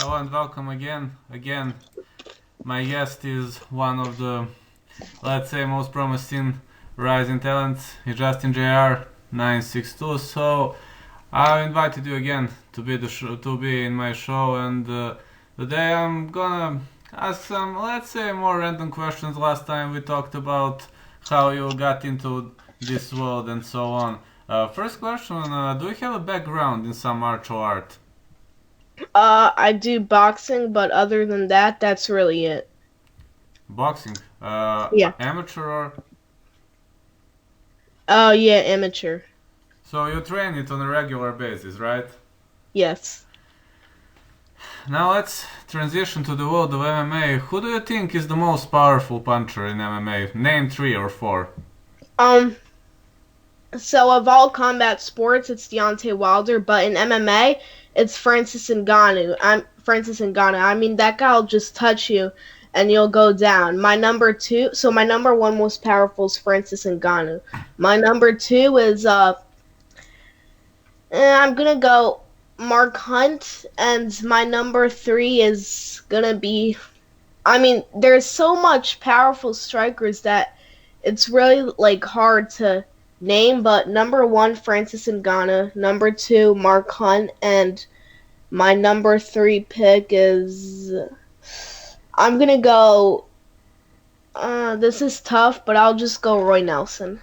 Hello and welcome again. Again, my guest is one of the, let's say, most promising rising talents, JUSTINJR962. So I invited you again to be to be in my show, and today I'm gonna ask some, let's say, more random questions. Last time we talked about how you got into this world and so on. First question: do you have a background in some martial art? I do boxing, but other than that, that's really it. Boxing? Yeah. Amateur or? Oh, yeah, amateur. So you train it on a regular basis, right? Yes. Now let's transition to the world of MMA. Who do you think is the most powerful puncher in MMA? Name three or four. Um, so of all combat sports, it's Deontay Wilder, but in MMA, it's Francis Ngannou. I'm Francis Ngannou. I mean, that guy'll just touch you and you'll go down. My number one most powerful is Francis Ngannou. My number two is I'm gonna go Mark Hunt, and my number three is gonna be. I mean, there's so much powerful strikers that it's really like hard to name. But number one, Francis Ngannou. Number two, Mark Hunt, and my number three pick is. I'm gonna go. This is tough, but I'll just go Roy Nelson.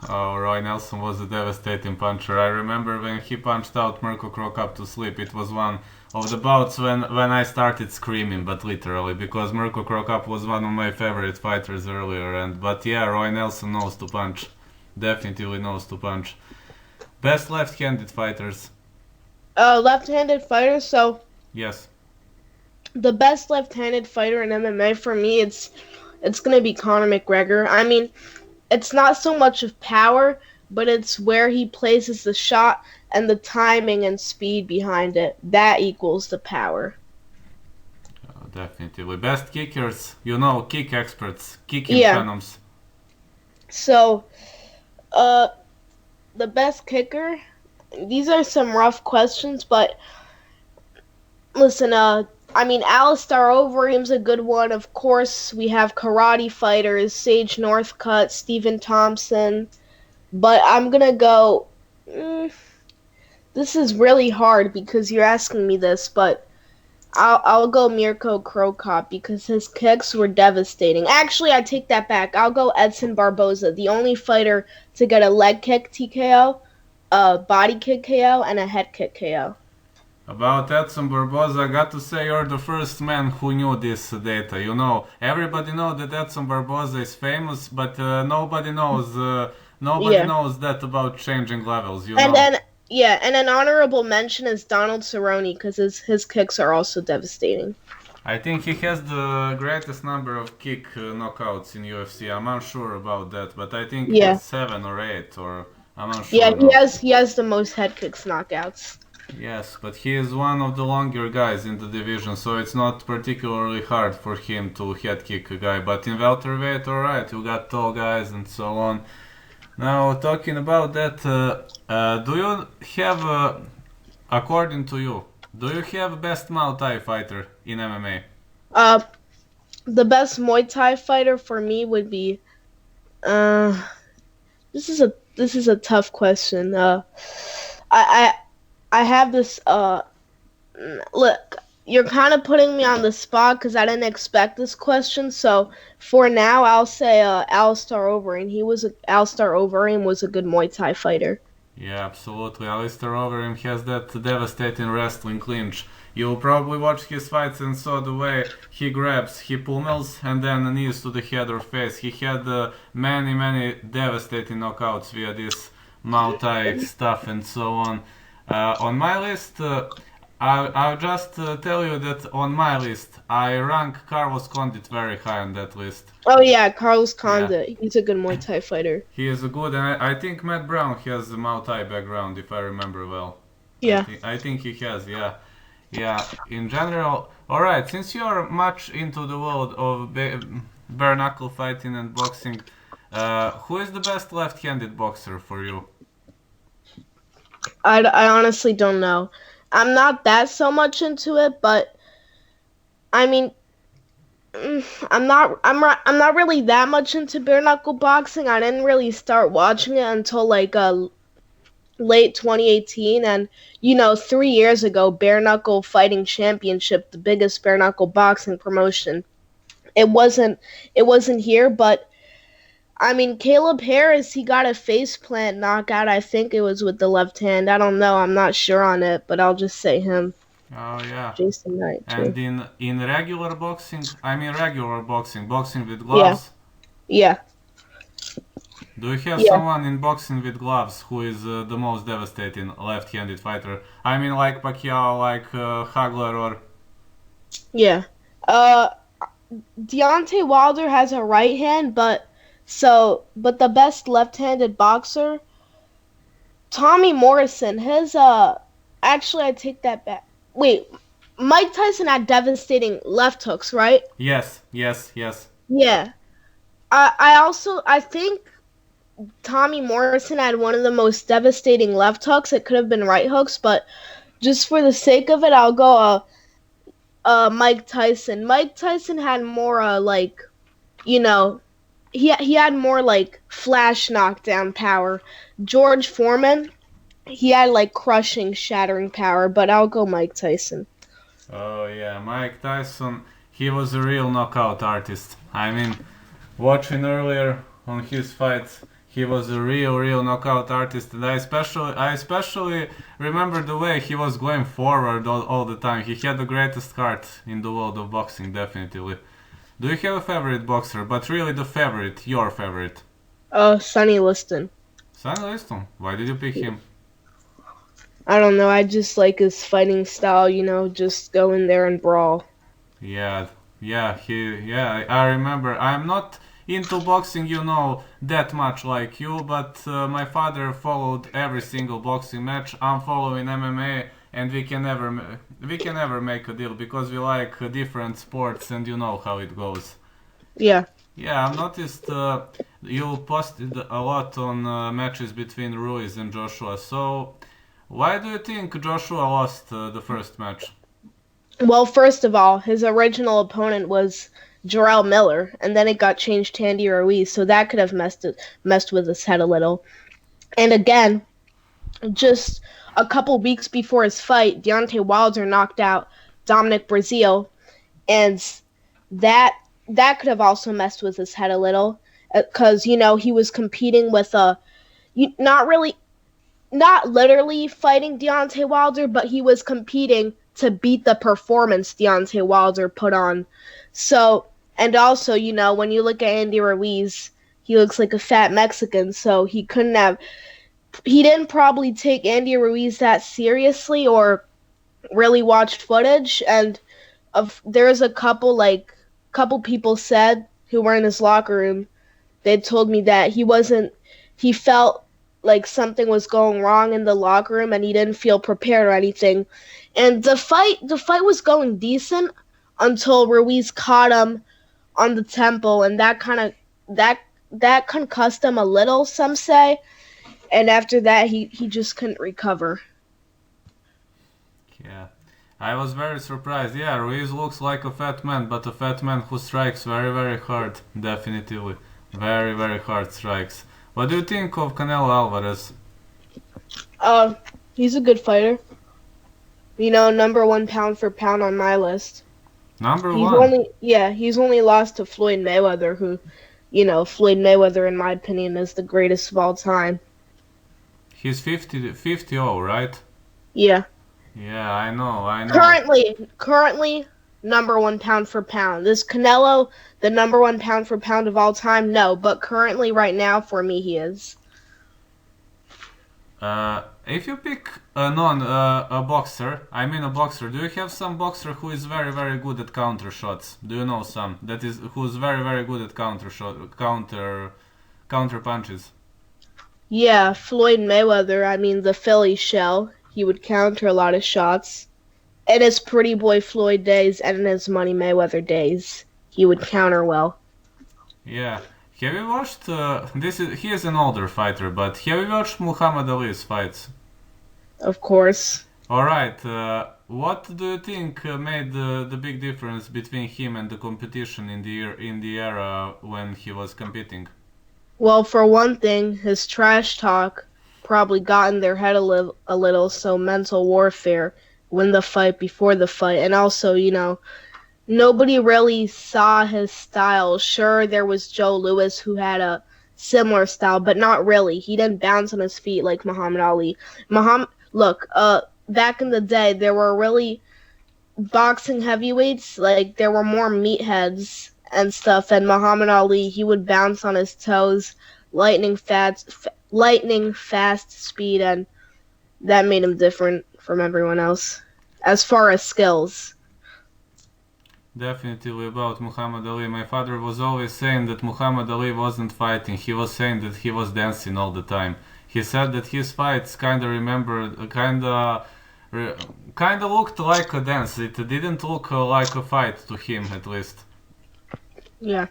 Oh, Roy Nelson was a devastating puncher. I remember when he punched out Mirko Cro Cop to sleep. It was one of the bouts when I started screaming, but literally, because Mirko Cro Cop was one of my favorite fighters earlier. But yeah, Roy Nelson knows to punch. Definitely knows to punch. Best left-handed fighters. Left-handed fighter. So Yes. the best left-handed fighter in MMA for me, it's gonna be Conor McGregor. I mean, it's not so much of power, but it's where he places the shot and the timing and speed behind it. That equals the power. Definitely. Best kickers, kick experts, kicking Yeah. phenoms. So, uh, the best kicker. These are some rough questions, but listen. I mean, Alistair Overeem's a good one. Of course, we have karate fighters, Sage Northcutt, Stephen Thompson. But I'm gonna go. Mm, this is really hard because you're asking me this, but I'll go Mirko Krokop because his kicks were devastating. Actually, I take that back. I'll go Edson Barboza, the only fighter to get a leg kick TKO, a body kick KO, and a head kick KO. About Edson Barboza, I got to say you're the first man who knew this data. Everybody knows that Edson Barboza is famous, but nobody Yeah, knows that about changing levels. and then yeah, and an honorable mention is Donald Cerrone because his kicks are also devastating. I think he has the greatest number of kick knockouts in UFC. I'm unsure about that, but I think Yeah, it's 7 or 8, or I'm yeah, unsure though. he has the most head kicks knockouts. Yes, but he is one of the longer guys in the division, so it's not particularly hard for him to head kick a guy. But in welterweight, alright, you got tall guys and so on. Now, talking about that, do you have, according to you, do you have best Muay Thai fighter in MMA? Uh, the best Muay Thai fighter for me would be uh this is a tough question. I I have this look. You're kind of putting me on the spot because I didn't expect this question. So for now, I'll say Alistair Overeem. Alistair Overeem was a good Muay Thai fighter. Yeah, absolutely. Alistair Overeem has that devastating wrestling clinch. You probably watched his fights and saw the way he grabs, he pummels, and then knees to the head or face. He had many devastating knockouts via this Muay Thai stuff and so on. On my list, I'll just tell you that on my list, I rank Carlos Condit very high on that list. Oh yeah, Carlos Yeah, Condit. He's a good Muay Thai fighter. he is a good, and I think Matt Brown has a Muay Thai background, if I remember well. Yeah. I think he has, yeah. Yeah, in general. Alright, since you're much into the world of bare knuckle fighting and boxing, who is the best left handed boxer for you? I honestly don't know. I'm not that so much into it, but I mean, I'm not really that much into bare knuckle boxing. I didn't really start watching it until like late 2018, and 3 years ago, Bare Knuckle Fighting Championship, the biggest bare knuckle boxing promotion. It wasn't it wasn't here, but I mean, Caleb Harris, he got a faceplant knockout. I think it was with the left hand. I don't know. I'm not sure on it, but I'll just say him. Oh yeah. Jason Knight, And too. in regular boxing, I mean regular boxing, boxing with Yeah, gloves. yeah, Do you have yeah, someone in boxing with gloves who is the most devastating left-handed fighter? I mean, like Pacquiao, like Hagler, or yeah. Uh, Deontay Wilder has a right hand, but the best left-handed boxer, Tommy Morrison, actually I take that back. Wait, Mike Tyson had devastating left hooks, right? yes, yes, yes. Yeah. I think Tommy Morrison had one of the most devastating left hooks. It could have been right hooks, but just for the sake of it, I'll go Mike Tyson. Mike Tyson had more you know, he had more like flash knockdown power. George Foreman, he had like crushing, shattering power, but I'll go Mike Tyson. Oh yeah, Mike Tyson. He was a real knockout artist. I mean, watching earlier on his fights, he was a real knockout artist, and I especially remember the way he was going forward all the time. He had the greatest heart in the world of boxing, definitely. Do you have a favorite boxer? But really, the favorite, your favorite? Sonny Liston. Sonny Liston. Why did you pick him? I don't know. I just like his fighting style. Just go in there and brawl. Yeah, yeah. I remember. I'm not into boxing, that much like you, but my father followed every single boxing match. I'm following MMA, and we can never make a deal because we like different sports, and you know how it goes. Yeah. Yeah, I've noticed you posted a lot on matches between Ruiz and Joshua. So, why do you think Joshua lost the first match? Well, first of all, his original opponent was Jarrell Miller, and then it got changed to Andy Ruiz, so that could have messed with his head a little. And again, just a couple weeks before his fight, Deontay Wilder knocked out Dominic Breazeale, and that that could have also messed with his head a little, because he was competing with not really, not literally fighting Deontay Wilder, but he was competing to beat the performance Deontay Wilder put on. So, and also, when you look at Andy Ruiz, he looks like a fat Mexican, so he didn't probably take Andy Ruiz that seriously or really watched footage. And there's a couple people said who were in his locker room, they told me that he felt like something was going wrong in the locker room and he didn't feel prepared or anything. And the fight was going decent until Ruiz caught him on the temple, and that that concussed him a little, some say. And after that, he just couldn't recover. Yeah, I was very surprised. Yeah, Ruiz looks like a fat man, but a fat man who strikes very hard. Definitely, very hard strikes. What do you think of Canelo Alvarez? Uh, he's a good fighter. Number one pound for pound on my list. Number He's one. only yeah, he's only lost to Floyd Mayweather, who, Floyd Mayweather, in my opinion, is the greatest of all time. He's 50-0, right? Yeah. Yeah, I know. Currently, number one pound for pound. This Canelo, the number one pound for pound of all time? No, but currently, right now, for me, he is. If you pick a boxer, I mean a boxer, do you have some boxer who is very good at counter shots? Do you know some that is who's very good at counter punches? Yeah, Floyd Mayweather. I mean, the Philly shell. He would counter a lot of shots. In his Pretty Boy Floyd days and in his Money Mayweather days, he would counter well. Yeah. Have you watched? He is an older fighter, but have you watched Muhammad Ali's fights? Of course. Alright, what do you think made the big difference between him and the competition in the era when he was competing? Well, for one thing, his trash talk probably got in their head a little, so mental warfare, win the fight before the fight, and also, nobody really saw his style. Sure, there was Joe Louis who had a similar style, but not really. He didn't bounce on his feet like Muhammad Ali. Look, back in the day, there were really boxing heavyweights. Like there were more meatheads and stuff. And Muhammad Ali, he would bounce on his toes, lightning fast speed, and that made him different from everyone else as far as skills. Definitely about Muhammad Ali. My father was always saying that Muhammad Ali wasn't fighting. He was saying that he was dancing all the time. He said that his fights kinda looked like a dance. It didn't look like a fight to him, at least. Yeah.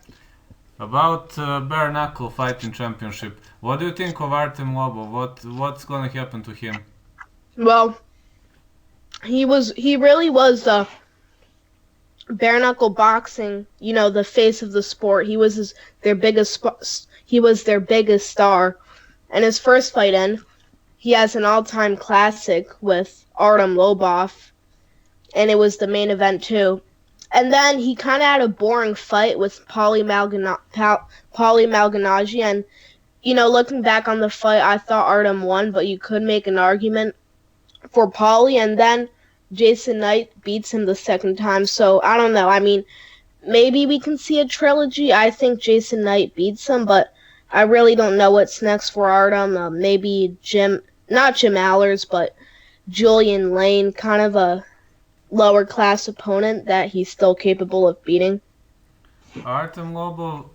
About bare knuckle fighting championship, what do you think of Artem Lobov? What's gonna happen to him? Well, he really was the bare knuckle boxing, the face of the sport. He was their biggest star. And his first fight in, he has an all-time classic with Artem Lobov, and it was the main event too. And then he kind of had a boring fight with Paulie Malignaggi, and looking back on the fight, I thought Artem won, but you could make an argument for Paulie, and then Jason Knight beats him the second time. So I don't know. I mean, maybe we can see a trilogy. I think Jason Knight beats him, but I really don't know what's next for Artem. Maybe not Jim Allers, but Julian Lane, kind of a lower class opponent that he's still capable of beating. Artem Lobov,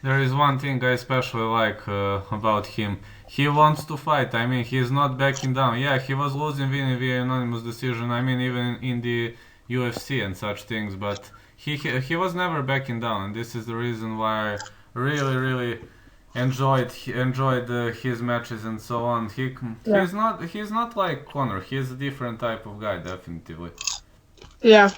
there is one thing I especially like about him. He wants to fight. I mean, he's not backing down. Yeah, he was losing winning via unanimous decision. I mean, even in the UFC and such things, but he was never backing down, and this is the reason why I really enjoyed his matches and so on. He's not like Conor. He's a different type of guy, definitely. Yeah.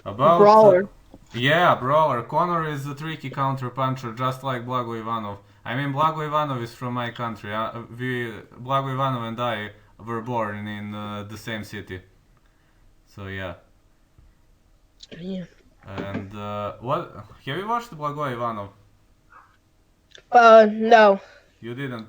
About brawler. Yeah, brawler. Conor is a tricky counter puncher, just like Blago Ivanov. I mean, Blago Ivanov is from my country. Blago Ivanov and I were born in the same city. So yeah. Yeah. And what have you watched Blago Ivanov? No. You didn't.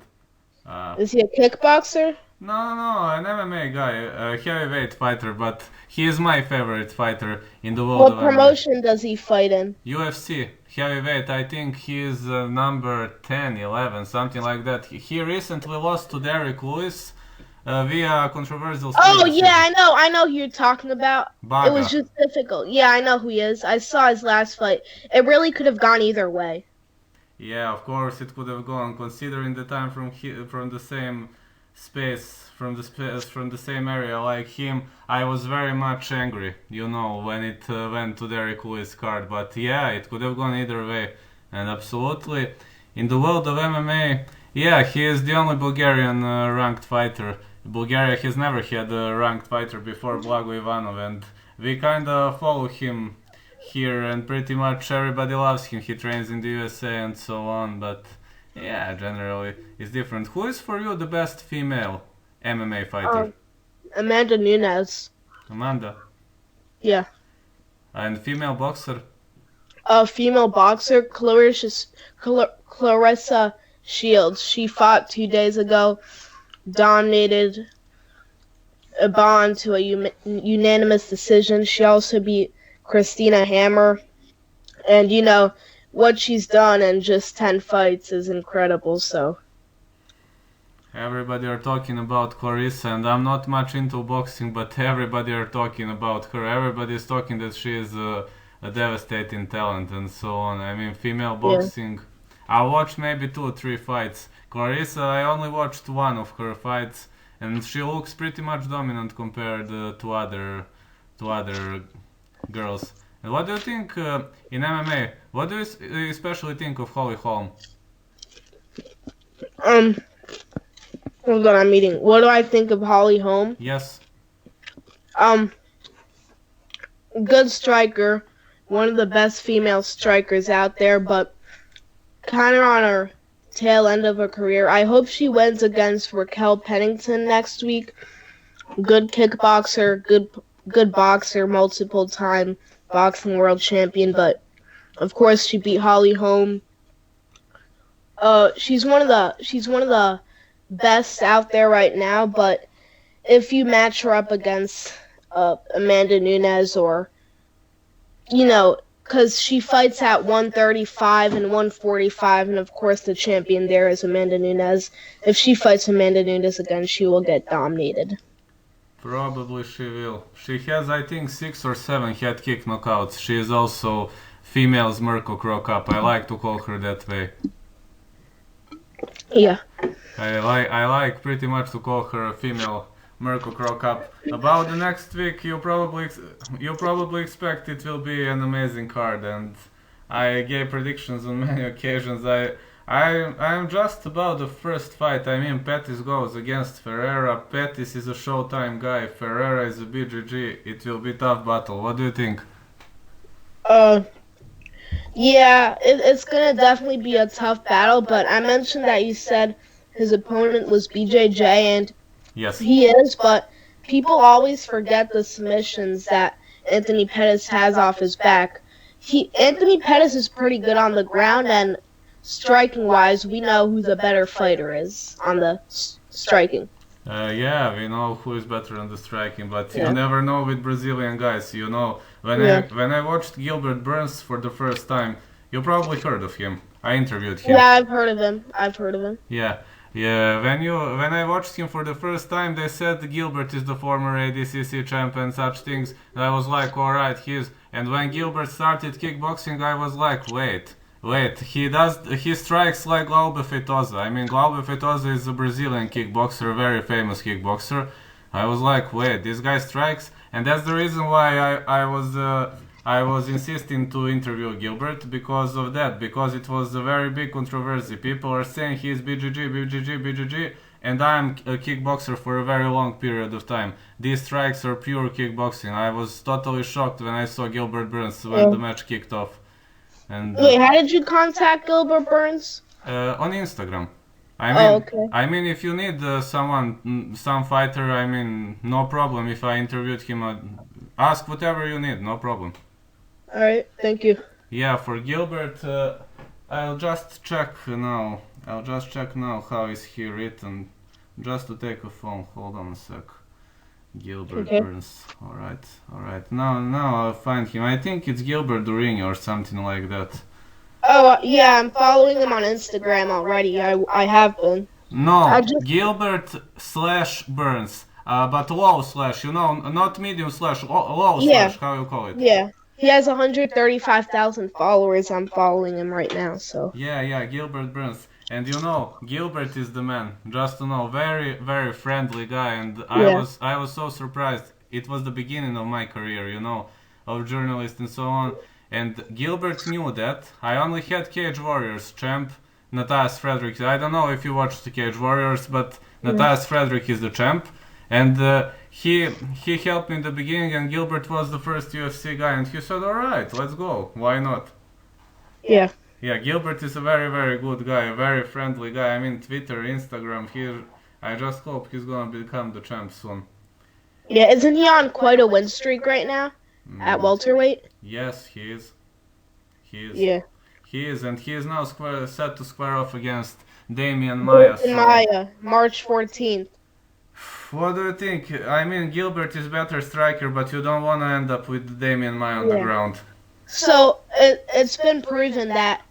Is he a kickboxer? No, an MMA guy, a heavyweight fighter, but he is my favorite fighter in the world What of promotion MMA. does he fight in? UFC, heavyweight, I think he is number 10, 11, something like that. He recently lost to Derek Lewis via controversial split Oh, decision. yeah, I know who you're talking about. Baga. It was just difficult. Yeah, I know who he is. I saw his last fight. It really could have gone either way. Yeah, of course it could have gone, considering the time from the same space, from the same area like him. I was very much angry, when it went to Derek Lewis' card. But yeah, it could have gone either way, and absolutely, in the world of MMA, yeah, he is the only Bulgarian ranked fighter. Bulgaria has never had a ranked fighter before Blago Ivanov, and we kinda follow him here, and pretty much everybody loves him. He trains in the USA and so on, but yeah, generally it's different. Who is for you the best female MMA fighter? Amanda Nunes. Amanda. Yeah. And female boxer? A female boxer, Clarissa Shields. She fought 2 days ago, dominated a bond to a unanimous decision. She also beat Christina Hammer. And, what she's done in just 10 fights is incredible, so. Everybody are talking about Clarissa, and I'm not much into boxing, but everybody are talking about her. Everybody is talking that she is a devastating talent and so on. I mean, female boxing. Yeah. I watched maybe 2 or 3 fights. Clarissa, I only watched one of her fights, and she looks pretty much dominant compared to other girls. And what do you think in MMA? What do you especially think of Holly Holm? Hold on, I'm eating. What do I think of Holly Holm? Yes. Um, good striker, one of the best female strikers out there, but kind of on her tail end of her career. I hope she wins against Raquel Pennington next week. Good kickboxer, good boxer, multiple time boxing world champion, but of course she beat Holly Holm. She's one of the best out there right now, but if you match her up against Amanda Nunes or because she fights at 135 and 145, and of course the champion there is Amanda Nunes. If she fights Amanda Nunes again, she will get dominated. Probably she will. She has, I think, 6 or 7 head kick knockouts. She is also female's Mirko Cro Cup. I like to call her that way. Yeah. I like pretty much to call her a female Mirko Cro Cup. About the next week, you probably expect it will be an amazing card, and I gave predictions on many occasions. I'm just about the first fight. I mean, Pettis goes against Ferreira. Pettis is a Showtime guy. Ferreira is a BGG. It will be a tough battle. What do you think? Yeah, it's gonna definitely be a tough battle, but I mentioned that you said his opponent was BJJ, and Yes. he is, but people always forget the submissions that Anthony Pettis has off his back. Anthony Pettis is pretty good on the ground, and striking wise, we know who the better fighter is on the striking. Yeah, we know who is better on the striking, but Yeah. you never know with Brazilian guys. Yeah. When I watched Gilbert Burns for the first time, you probably heard of him. I interviewed him. Yeah, I've heard of him. Yeah, yeah. When I watched him for the first time, they said Gilbert is the former ADCC champ and such things. And I was like, all right, he's. And when Gilbert started kickboxing, I was like, wait. He strikes like Glaube Feitosa. I mean, Glaube Feitosa is a Brazilian kickboxer, a very famous kickboxer. I was like, wait, this guy strikes, and that's the reason why I was insisting to interview Gilbert because of that, because it was a very big controversy. People are saying he's BGG, and I'm a kickboxer for a very long period of time. These strikes are pure kickboxing. I was totally shocked when I saw Gilbert Burns when the match kicked off. And Wait, how did you contact Gilbert Burns? on Instagram. Okay. I mean, if you need some fighter, I mean, no problem. If I interviewed him, ask whatever you need, no problem. All right, thank you. Yeah, for Gilbert, I'll just check now. How is he written. Just to take a phone. Hold on a sec. Gilbert Okay. Burns. All right. Now I'll find him. I think it's Gilbert During or something like that. Oh, yeah, I'm following him on Instagram already. I have been. No, Gilbert/Burns. But low slash, not medium slash, low Yeah. slash, how you call it. Yeah. He has 135,000 followers. I'm following him right now, so. Yeah, Gilbert Burns. And Gilbert is the man. Just to know, very, very friendly guy. And Yeah. I was so surprised. It was the beginning of my career, of journalist and so on. And Gilbert knew that. I only had Cage Warriors champ, Natajas Frederick. I don't know if you watched the Cage Warriors, but Natajas Frederick is the champ. And he helped me in the beginning, and Gilbert was the first UFC guy, and he said, all right, let's go. Why not? Yeah. Yeah, Gilbert is a very, very good guy, a very friendly guy. I mean, Twitter, Instagram, I just hope he's gonna become the champ soon. Yeah, isn't he on quite a win streak right now at welterweight? Yes, he is. Yeah. He is, and he is now set to square off against Damian Maia. Maya, March 14th. What do you think? I mean, Gilbert is better striker, but you don't want to end up with Damian Maia on the ground. So, it's been proven that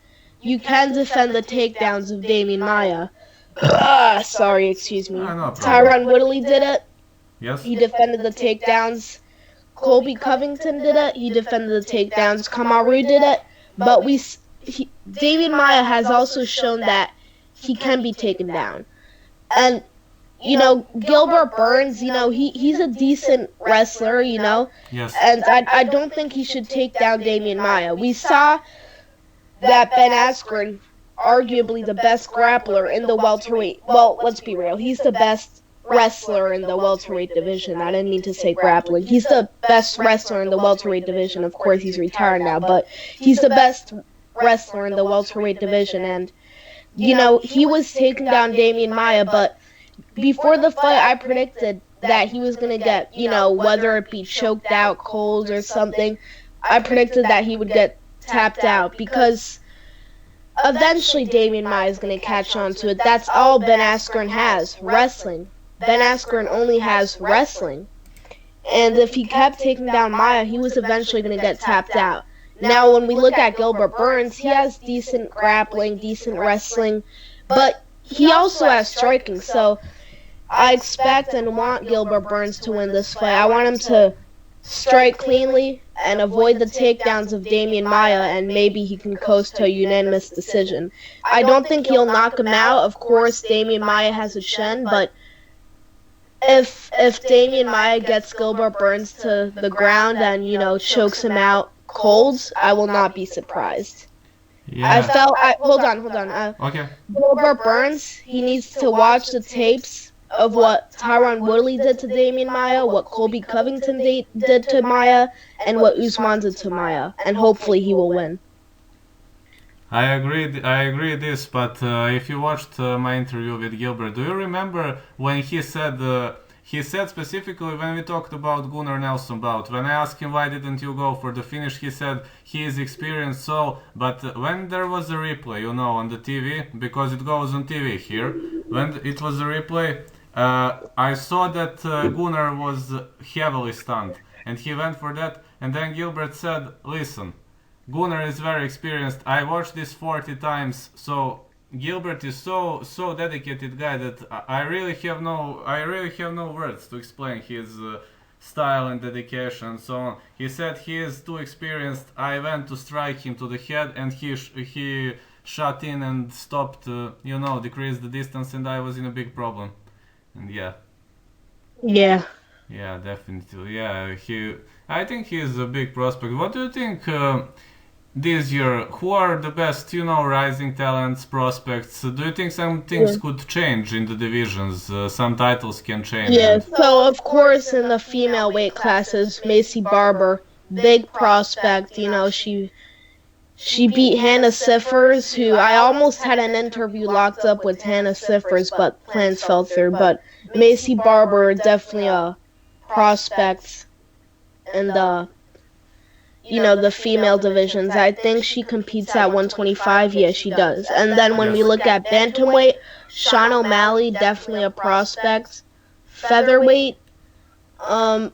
you can defend the takedowns of Damian Maia. Sorry, excuse me. No problem. Tyron Woodley did it. Yes? He defended the takedowns. Colby Covington did it. He defended the takedowns. Kamaru did it. But Damian Maia has also shown that he can be taken down. And, Gilbert Burns, he's a decent wrestler, Yes. and I don't think he should take down Damian Maia. We saw that Ben Askren, arguably the best grappler in the welterweight. Well, let's be real. He's the best wrestler in the welterweight division. I didn't mean to say grappling. He's the best wrestler in the welterweight division. Of course, he's retired now, but he's the best wrestler in the welterweight division. And, he was taking down Damian Maia, but before the fight, I predicted that he was going to get, whether it be choked out, cold, or something. I predicted that he would get tapped out because eventually Damian Maia is going to catch on to it. That's all Ben Askren has, wrestling. Ben Askren only has wrestling. And if he kept taking down Maia, he was eventually going to get tapped out. Now, when we look at Gilbert Burns, he has decent grappling, decent wrestling, but he also has striking, so I expect and want Gilbert Burns to win this fight. I want him to strike cleanly and avoid the takedowns of Damian Maia, and maybe he can coast to a unanimous decision. I don't think he'll knock him out. Of course, Damian Maia has a chin, but if Damian Maia gets Gilbert Burns to the ground and, chokes him out cold, I will not be surprised. Yeah. Hold on. Okay. Gilbert Burns, he needs to watch the tapes of what Tyron Woodley did to Damian Maia, what Colby Covington did to Maia, and what Usman did to Maia, and hopefully he will win. I agree this, but if you watched my interview with Gilbert, do you remember when he said specifically when we talked about Gunnar Nelson bout, when I asked him why didn't you go for the finish, he said he is experienced, but when there was a replay, on the TV, because it goes on TV here, when it was a replay, I saw that Gunnar was heavily stunned, and he went for that, and then Gilbert said, listen, Gunnar is very experienced, I watched this 40 times, so Gilbert is so dedicated guy that I really have no words to explain his style and dedication and so on. He said he is too experienced. I went to strike him to the head and he shot in and stopped, decreased the distance, and I was in a big problem. And yeah. Yeah. Yeah, definitely. Yeah, I think he is a big prospect. What do you think? This year, who are the best, rising talents, prospects? Do you think some things could change in the divisions? Some titles can change? Yeah, so of course in the female weight classes, Macy Barber, big prospect, she beat Hannah Siffers, who I almost had an interview locked up with Hannah Siffers, but plans fell through. But Macy Barber, definitely a prospect in the female divisions. I think she competes at 125. Yeah, she does. And then when we look at bantamweight, Sean O'Malley, definitely a prospect. Featherweight, we have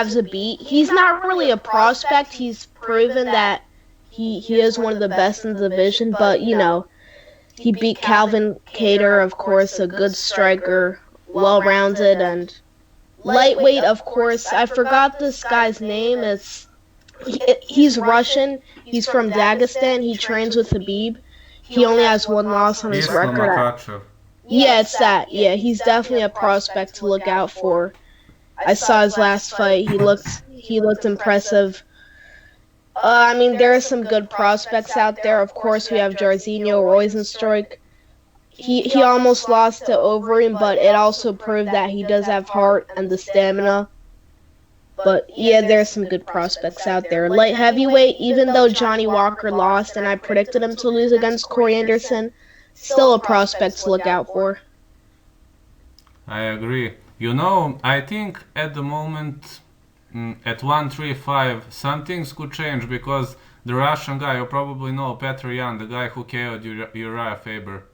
Zabit. He's not really a prospect. He's proven that he is one of the best in the division, but, he beat Calvin Kattar, of course, a good striker, well-rounded, and lightweight, of course. I forgot this guy's name. He's Russian. He's from Dagestan. He trains with Habib. He only has one loss on his record. Yeah, it's that. Yeah, he's definitely a prospect to look out for. I saw his last fight. He looked impressive. There are some good prospects out there. Of course, we have Jairzinho Rozenstruik. He almost lost to Overeem, but it also proved that he does have heart and the stamina. But yeah, there's some good prospects out there. Light heavyweight, even though Johnny Walker lost and I predicted him to lose against Corey Anderson, still a prospect to look out for. I agree. I think at the moment, at 135, some things could change because the Russian guy, you probably know, Petr Yan, the guy who KO'd Uriah Faber.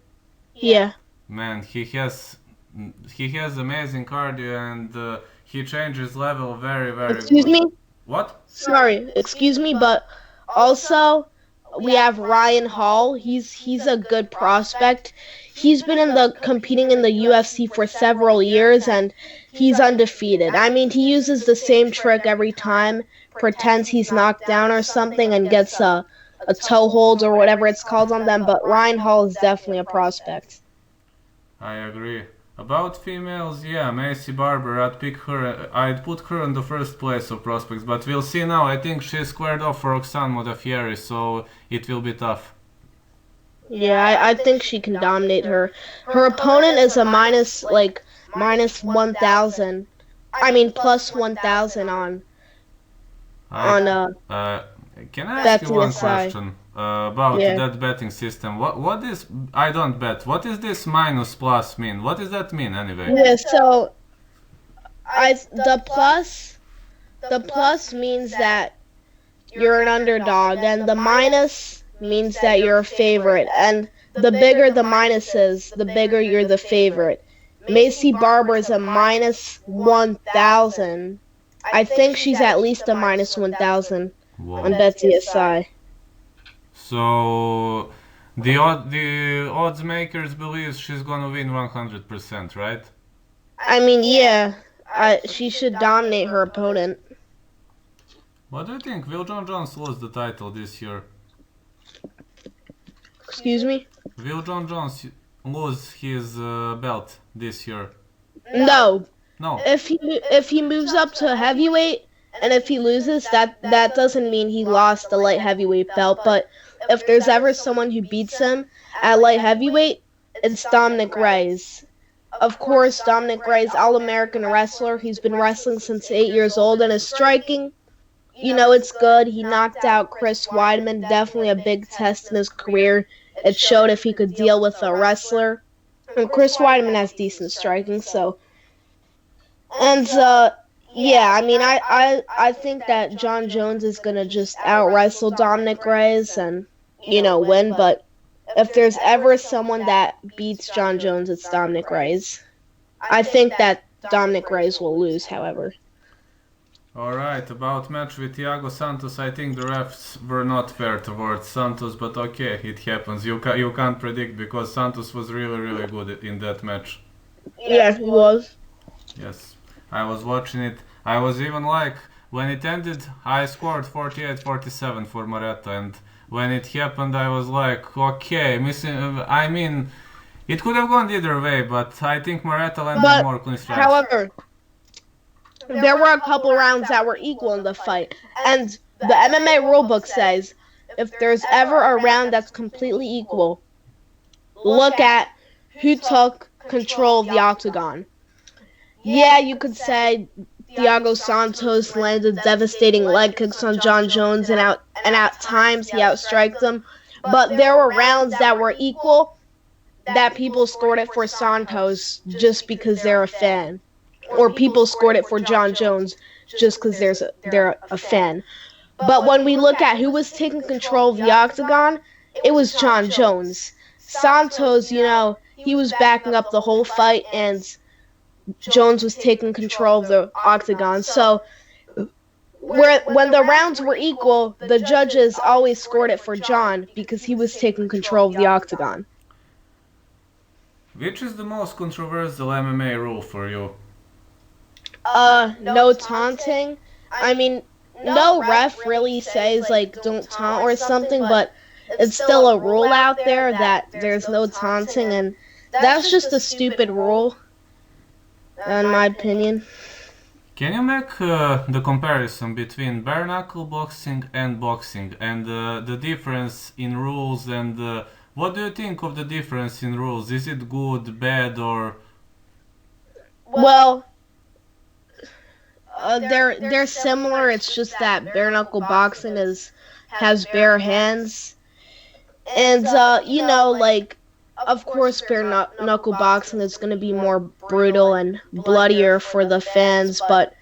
Yeah. Man, he has amazing cardio and he changes level very, very Excuse me? What? Sorry, excuse me, but also we have Ryan Hall. He's a good prospect. He's been competing in the UFC for several years and he's undefeated. He uses the same trick every time, pretends he's knocked down or something and gets a toe hold or whatever it's called on them, but Ryan Hall is definitely a prospect. I agree. About females, yeah, Macy Barber, I'd put her in the first place of prospects, but we'll see now. I think she's squared off for Roxanne Modafferi, so it will be tough. Yeah, I think she can dominate her. Her opponent is a minus 1,000. I mean plus 1,000 I on uh, can I ask you Betsy one SI. question about Yeah. that betting system? What is I don't bet. What is this minus plus mean? What does that mean anyway? Yeah, so I the plus means that you're an underdog, and the minus means that you're a favorite. And the bigger the minus is, the bigger you're the favorite. Macy Barber is a minus 1,000. I think she's at least a minus 1,000 on Whoa. Betsy SI. So the odds makers believe she's gonna win 100%, right? I mean, yeah, she should dominate her opponent. What do you think? Will John Jones lose the title this year? Excuse me? Will John Jones lose his belt this year? No. No. If he moves up to heavyweight and if he loses, that doesn't mean he lost the light heavyweight belt. But if there's ever someone who beats him at light heavyweight, it's Dominic Reyes. Of course, Dominic Reyes, All-American wrestler. He's been wrestling since 8 years old and is striking. It's good. He knocked out Chris Weidman. Definitely a big test in his career. It showed if he could deal with a wrestler. And Chris Weidman has decent striking, so. And yeah, I mean, I think that John Jones is gonna just out wrestle Dominic Reyes and win. But if there's ever someone that beats John Jones, it's Dominic Reyes. I think that Dominic Reyes will lose, however. Alright, about match with Thiago Santos, I think the refs were not fair towards Santos, but okay, it happens. You can't predict because Santos was really really good in that match. Yeah, he was. Yes, I was watching it. I was even like, when it ended, I scored 48-47 for Moreta, and when it happened, I was like, okay, missing. I mean, it could have gone either way, but I think Moreta landed But more clean strikes. however, there were a couple rounds that were equal in the fight, and the MMA rulebook says if there's ever a round that's completely equal, look at who took control of the octagon. Yeah, you could say Thiago Santos landed devastating leg kicks on John Jones, and at times he outstriked him. But there were rounds that were equal that people scored it for Santos just because they're a fan, or people scored it for John Jones just because they're a fan. But when we look at who was taking control of the octagon, it was John Jones. Santos, he was backing up the whole fight, and Jones was taking control of the octagon. So when the rounds were equal, the judges always scored it for John because he was taking control of the octagon. Which is the most controversial MMA rule for you? No taunting. I mean, no ref really says like don't taunt or something, but it's still a rule out there that there's no taunting, and that's just a stupid rule, in my opinion. Can you make the comparison between bare knuckle boxing and boxing, and the difference in rules, and what do you think of the difference in rules? Is it good, bad, or? Well, they're similar. It's just that bare knuckle boxing has bare hands, and like of course bare knuckle boxing is going to be more brutal and bloodier for the fans, but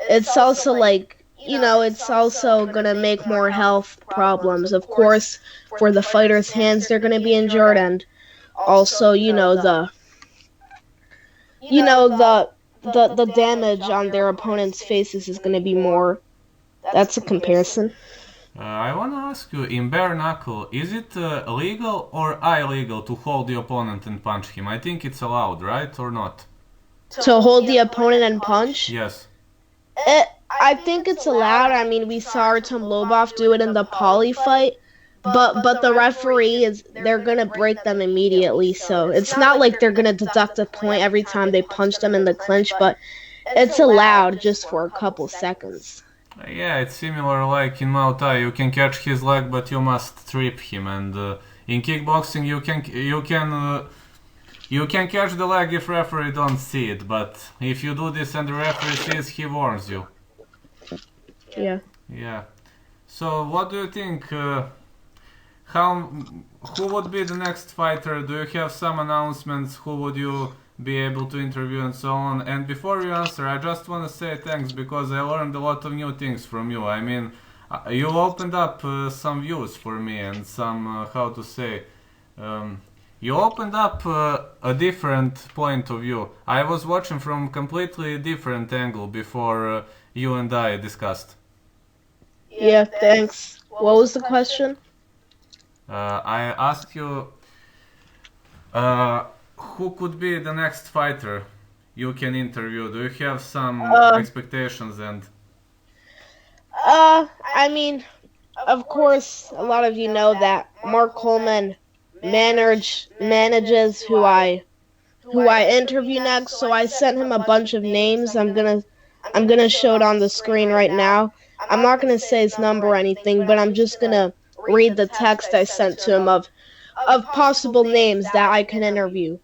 it's also like it's also going to make more health problems. Of course, for the fighters' hands, they're going to be injured, and also the damage on their opponent's faces is going to be more. That's a comparison. I want to ask you, in bare knuckle, is it legal or illegal to hold the opponent and punch him? I think it's allowed, right, or not? To hold the opponent and punch? Yes. I think it's allowed. I mean, we saw Artem Lobov do it in the Poly fight, but the referee they're gonna break them immediately. So it's not like they're gonna deduct a point every time they punch them in the clinch, but it's allowed just for a couple seconds. Yeah, it's similar like in Muay Thai. You can catch his leg, but you must trip him, and In kickboxing, you can catch the leg if referee don't see it, but if you do this and the referee sees, he warns you. Yeah. Yeah. So what do you think? Who would be the next fighter? Do you have some announcements? Who would you be able to interview and so on? And before you answer, I just want to say thanks because I learned a lot of new things from you. I mean, you opened up some views for me and some how to say. You opened up a different point of view. I was watching from completely different angle before you and I discussed. Yeah, thanks. What was the question? I asked you who could be the next fighter you can interview. Do you have some expectations and? I mean, of course, a lot of you know that Mark Coleman manages who I interview next. So I sent him a bunch of names. I'm gonna show it on the screen right now. I'm not gonna say his number or anything, but I'm just gonna read the text I sent to him of possible names that I can interview.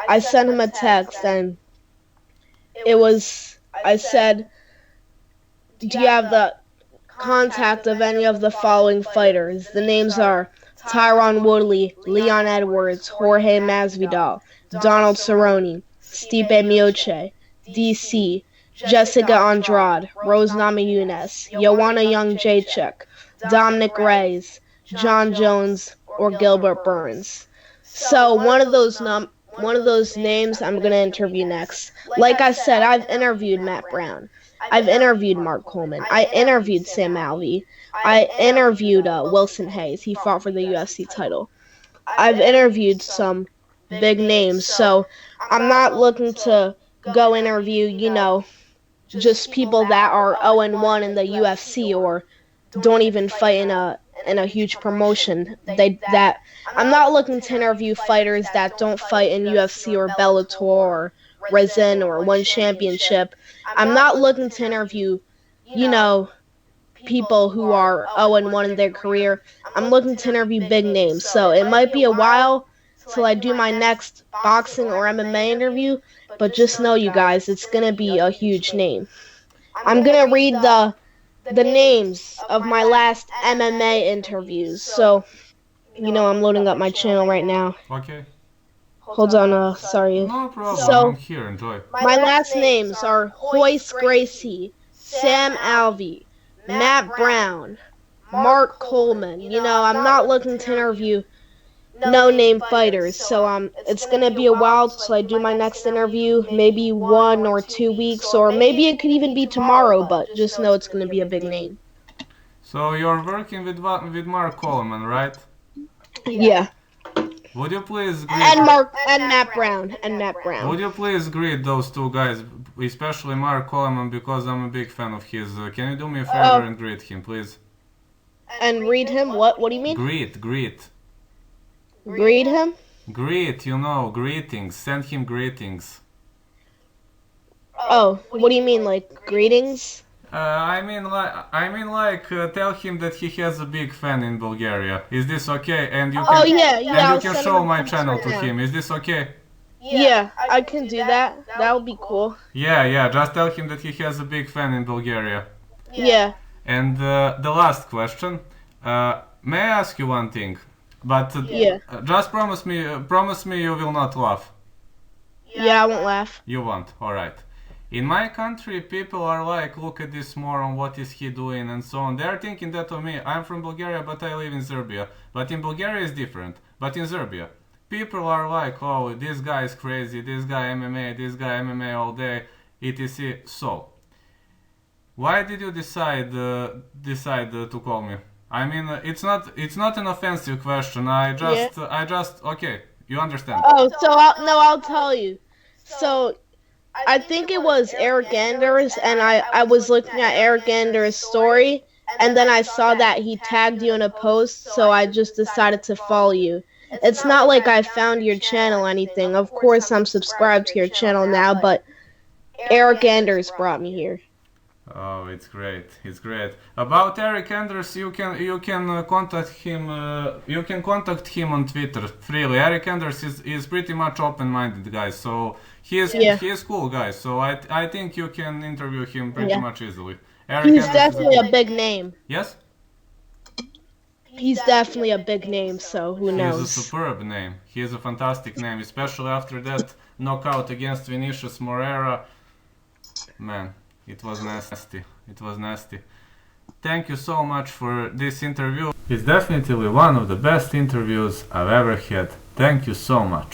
I sent him a text and I said, do you have the contact of any of the following fighters? The names are Tyron Woodley, Leon Edwards, Jorge Masvidal, Donald Cerrone, Stipe Miocic, DC, Jessica Andrade, Rose Namajunas, Joanna Jędrzejczyk, Dominic Reyes, John Jones, or Gilbert Burns. So one of those names I'm gonna interview next. Like I said, I've interviewed Matt Brown. I've interviewed Mark Coleman. I interviewed Sam Alvey. I interviewed Wilson Hayes. He fought for the UFC title. I've interviewed some big names, so I'm not looking to go interview, just people that are 0-1 in the UFC or don't even fight in a huge promotion. I'm not looking to interview fighters that don't fight in UFC or Bellator or Rizin or One Championship. I'm not looking to interview, people who are 0-1 in their career. I'm looking to interview big names. So it might be a while till I do my next boxing or MMA interview, but just know, you guys, it's gonna be a huge name. I'm gonna read the names of my last MMA interviews. So, I'm loading up my channel right now. Okay. Hold on, sorry. No problem. So, I'm here. Enjoy. My last names are Royce Gracie, Sam Alvey, Matt Brown, Mark Coleman. I'm not looking to interview no-name fighters, so it's gonna be a while till I do my next interview. Maybe 1 or 2 weeks, or maybe it could even be tomorrow. But just know it's gonna be a big name. So you're working with Mark Coleman, right? Yeah. Would you please greet... And Matt Brown. Would you please greet those two guys, especially Mark Coleman, because I'm a big fan of his. Can you do me a favor and greet him, please? And read him? What do you mean? Greet. Greet him? Greet, greetings. Send him greetings. Oh, what do you mean, like greetings? I mean like tell him that he has a big fan in Bulgaria. Is this okay? And you can, and you can show my channel to him. Is this okay? Yeah, I can do that. That would be cool. Yeah, just tell him that he has a big fan in Bulgaria. Yeah. And the last question. May I ask you one thing? But just promise me you will not laugh. Yeah, I won't laugh. You won't, alright. In my country, people are like, look at this moron, what is he doing, and so on. They are thinking that of me. I'm from Bulgaria, but I live in Serbia. But in Bulgaria is different. But in Serbia, people are like, oh, this guy is crazy, this guy MMA all day, etc. So, why did you decide to call me? I mean, it's not an offensive question. I just okay, you understand. Oh, so I'll tell you. So, I think it was Eric Anders, and I was looking at Eric Anders' story, and then I saw that he tagged you in a post, so I just decided to follow you. It's not like I found your channel or anything. Of course, I'm subscribed to your channel now, but Eric Anders brought me here. Oh, it's great. It's great. About Eric Anders, you can contact him. You can contact him on Twitter freely. Eric Anders is pretty much open-minded guy, so Yeah. he is cool guy. So I think you can interview him pretty Yeah. much easily. Eric He's Anders definitely a big name. yes, He's definitely a big name, so who he is a knows? superb name. He is a fantastic name, especially after that knockout against Vinicius Moreira. Man, it was nasty. It was nasty. Thank you so much for this interview. It's definitely one of the best interviews I've ever had. Thank you so much.